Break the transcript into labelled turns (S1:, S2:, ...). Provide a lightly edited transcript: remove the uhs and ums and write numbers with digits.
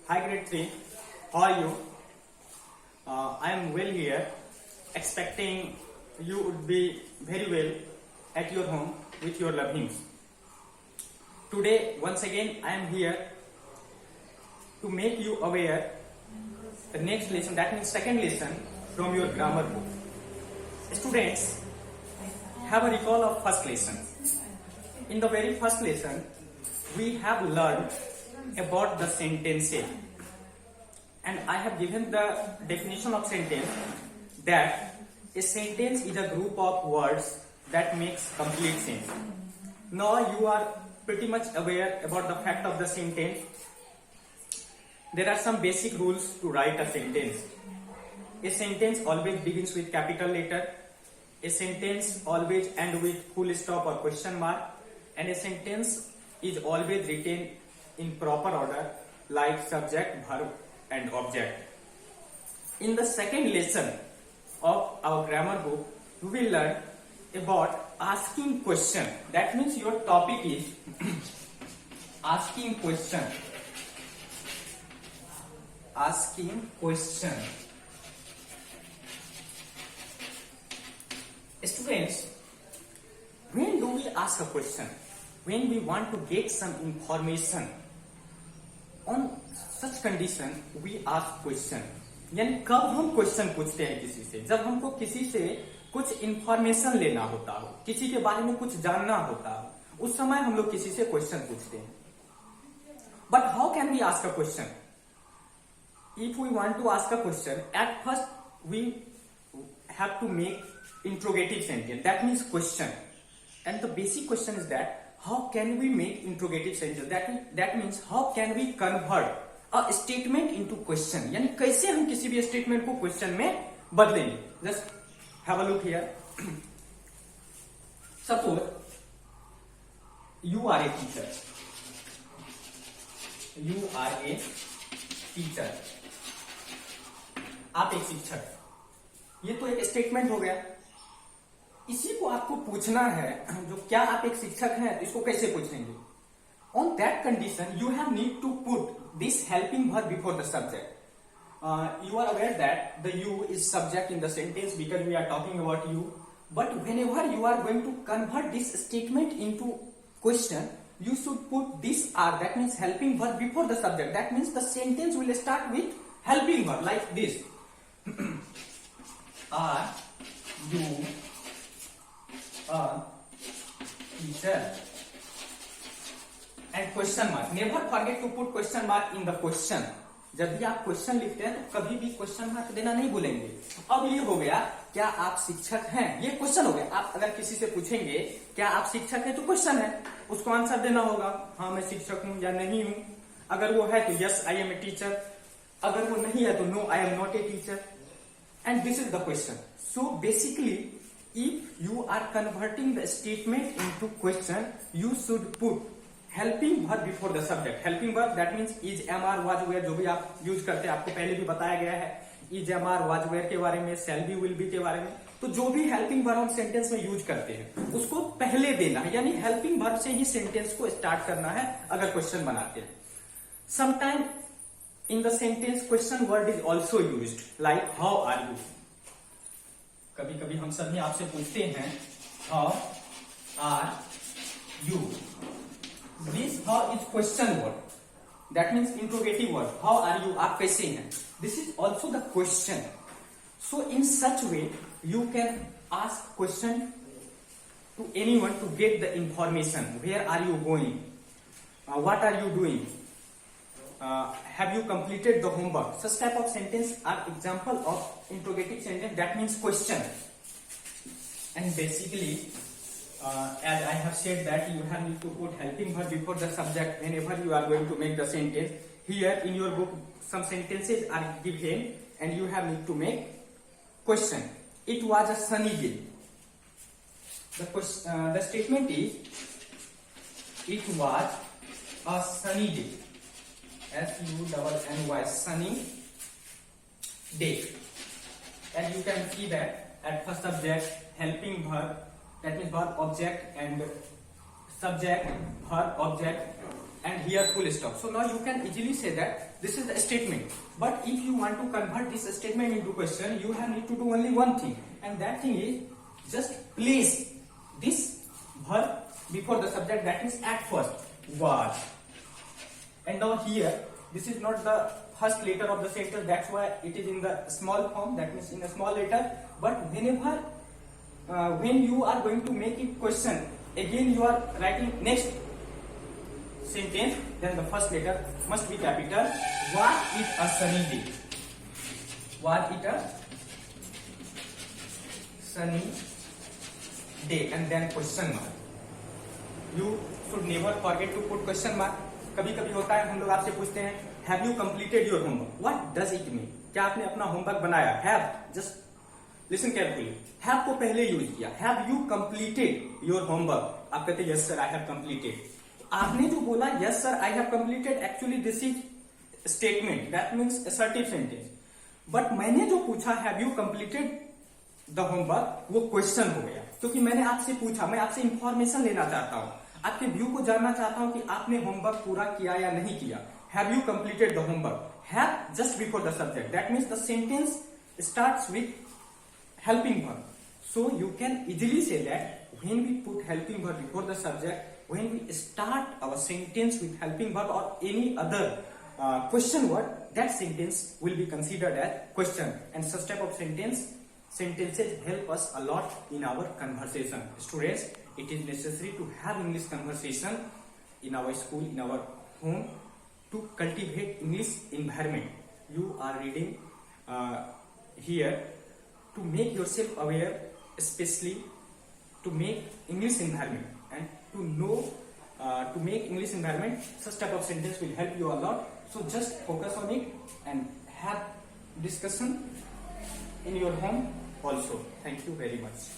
S1: Hi grade 3, how are you? I am well here, expecting you would be very well at your home with your loved ones. Today, once again, I am here to make you aware the next lesson, that means second lesson from your grammar book. Students, have a recall of first lesson. In the very first lesson, we have learned about the sentences, and I have given the definition of sentence, that a sentence is a group of words that makes complete sense. Now you are pretty much aware about the fact of the sentence. There are some basic rules to write a sentence. A sentence always begins with capital letter. A sentence always ends with full stop or question mark, and a sentence is always written in proper order like subject, verb and object. In the second lesson of our grammar book, we will learn about asking question. That means your topic is asking question. Asking question. Students, when do we ask a question? When we want to get some information. On such condition we ask question. यानी कब हम question पूछते हैं किसी से? जब हमको किसी से कुछ इंफॉर्मेशन लेना होता हो, किसी के बारे में कुछ जानना होता हो, उस समय हम लोग किसी से क्वेश्चन पूछते हैं. But how can we ask a question? If we want to ask a question, at first we have to make interrogative sentence. That means question. And the basic question is that how can we make interrogative sentence? That means how can we convert a statement into question? यानी कैसे हम किसी भी statement को question में बदलेंगे? Just have a look here. Suppose you are a teacher. You are a teacher. आप एक शिक्षक. ये तो एक स्टेटमेंट हो गया. इसी को आपको पूछना है जो क्या आप एक शिक्षक हैं, तो इसको कैसे पूछेंगे? On that condition you have need to put this helping verb before the subject. You are aware that the you is subject in the sentence because we are talking about you. But whenever you are going to convert this statement into question, you should put this are, that means helping verb before the subject. That means the sentence will start with helping verb like this. Are you a teacher? And question mark. Never forget to put question mark in the question. जब भी आप question लिखते हैं तो कभी भी question mark देना नहीं भूलेंगे. अब ये हो गया क्या आप शिक्षक हैं, ये क्वेश्चन हो गया. आप अगर किसी से पूछेंगे क्या आप शिक्षक हैं, तो क्वेश्चन है, उसको आंसर देना होगा हाँ मैं शिक्षक हूं या नहीं हूं. अगर वो है तो yes I am a teacher, अगर वो नहीं है तो no I am not a teacher. And this is the question. So basically if you are converting the statement into question, you should put helping verb before the subject. Helping verb that means is, am, are, was, were, जो भी आप use करते हैं, आपको पहले भी बताया गया है is, am, are, was, were के बारे में, shall be, will be के बारे में. तो जो भी हेल्पिंग वर्ब हम सेंटेंस में यूज करते हैं उसको पहले देना है, यानी हेल्पिंग वर्ब से ही सेंटेंस को स्टार्ट करना है अगर क्वेश्चन बनाते हैं. Sometime in the sentence question word is also used like how are you. कभी कभी हम सभी आपसे पूछते हैं how are you. This how is question word, that means interrogative word. How are you, आप कैसे हैं. This is also the question. So in such way you can ask question to anyone to get the information. Where are you going, what are you doing, have you completed the homework. Such type of sentence are example of interrogative sentence, that means question. And basically as I have said that you have need to put helping verb before the subject whenever you are going to make the sentence. Here in your book some sentences are given and you have need to make question. It was a sunny day. The statement is it was a sunny day. S-U-N-N-Y, sunny day. And you can see that at first subject, helping verb, that means verb object, and subject, verb object, and here full stop. So now you can easily say that this is the statement. But if you want to convert this statement into question, you have need to do only one thing, and that thing is just place this verb before the subject, that is at first was. And now here this is not the first letter of the sentence, that's why it is in the small form, that means in a small letter. But whenever when you are going to make it question, again you are writing next sentence, then the first letter must be capital. Was it a sunny day? Was it a sunny day? And then question mark. You should never forget to put question mark. कभी कभी होता है, हम लोग आपसे पूछते हैं have you completed your homework, what does it mean, क्या आपने अपना होमवर्क बनाया? Have, just listen carefully, have को पहले यूज किया, have you completed your homework, आप कहते हैं yes sir I have completed. आपने जो बोला yes sir I have completed, actually this is statement, that means assertive sentence. But मैंने जो पूछा have you completed the homework, वो क्वेश्चन हो गया, क्योंकि मैंने आपसे पूछा, मैं आपसे इंफॉर्मेशन लेना चाहता हूं, आपके व्यू को जानना चाहता हूं कि आपने होमवर्क पूरा किया या नहीं किया। Have you completed the homework, have just before the subject, that means the sentence starts with helping verb. So you can easily say that when we put helping verb before the subject, when we start our sentence with helping verb or any other question word, that sentence will be considered as question. And such type of sentences help us a lot in our conversation. Students, it is necessary to have English conversation in our school, in our home, to cultivate English environment. You are reading here to make yourself aware, especially to make English environment, and to know to make English environment, such type of sentence will help you a lot. So just focus on it and have discussion in your home also. Thank you very much.